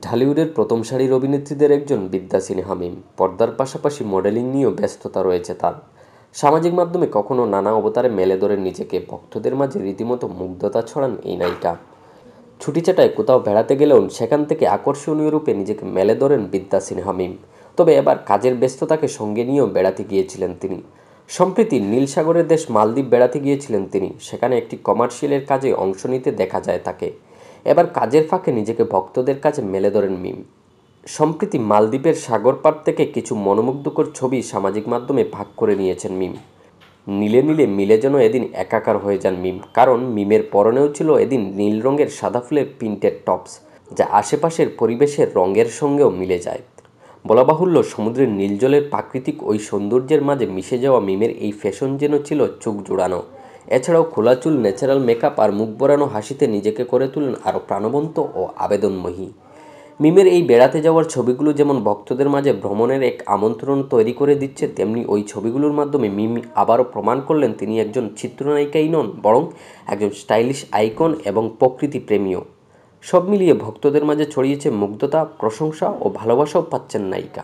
ঢালিউডের প্রথম সারির অভিনেত্রীদের একজন বিদ্যা সিনহা মিম। পর্দার পাশাপাশি মডেলিং নিয়েও ব্যস্ততা রয়েছে তার। সামাজিক মাধ্যমে কখনো নানা অবতারে মেলে ধরেন নিজেকে। ভক্তদের মাঝে রীতিমতো মুগ্ধতা ছড়ান এই নায়িকা। ছুটিছাটায় কোথাও বেড়াতে গেলেও সেখান থেকে আকর্ষণীয় রূপে নিজেকে মেলে ধরেন বিদ্যা সিনহা মিম। তবে এবার কাজের ব্যস্ততাকে সঙ্গে নিয়েও বেড়াতে গিয়েছিলেন তিনি। সম্প্রতি নীল সাগরের দেশ মালদ্বীপ বেড়াতে গিয়েছিলেন তিনি। সেখানে একটি কমার্শিয়ালের কাজে অংশ নিতে দেখা যায় তাকে। এবার কাজের ফাঁকে নিজেকে ভক্তদের কাছে মেলে ধরেন মিম। সম্প্রতি মালদ্বীপের সাগর পাড় থেকে কিছু মনোমুগ্ধকর ছবি সামাজিক মাধ্যমে ভাগ করে নিয়েছেন মিম। নীলে নীলে মিলে যেন এদিন একাকার হয়ে যান মিম, কারণ মিমের পরনেও ছিল এদিন নীল রঙের সাদা ফুলের প্রিন্টেড টপস, যা আশেপাশের পরিবেশের রঙের সঙ্গেও মিলে যায়। বলা বাহুল্য, সমুদ্রের নীল জলের প্রাকৃতিক ওই সৌন্দর্যের মাঝে মিশে যাওয়া মিমের এই ফ্যাশন যেন ছিল চোখ জোড়ানো। এছাড়াও খোলা চুল, ন্যাচারাল মেকআপ আর মুখ বরানো হাসিতে নিজেকে করে তুলেন আরও প্রাণবন্ত ও আবেদনময়ী। মিমের এই বেড়াতে যাওয়ার ছবিগুলো যেমন ভক্তদের মাঝে ভ্রমণের এক আমন্ত্রণ তৈরি করে দিচ্ছে, তেমনি ওই ছবিগুলোর মাধ্যমে মিম আবারও প্রমাণ করলেন তিনি একজন চিত্রনায়িকাই নন, বরং একজন স্টাইলিশ আইকন এবং প্রকৃতি প্রেমীও। সব মিলিয়ে ভক্তদের মাঝে ছড়িয়েছে মুগ্ধতা, প্রশংসা ও ভালোবাসাও পাচ্ছেন নায়িকা।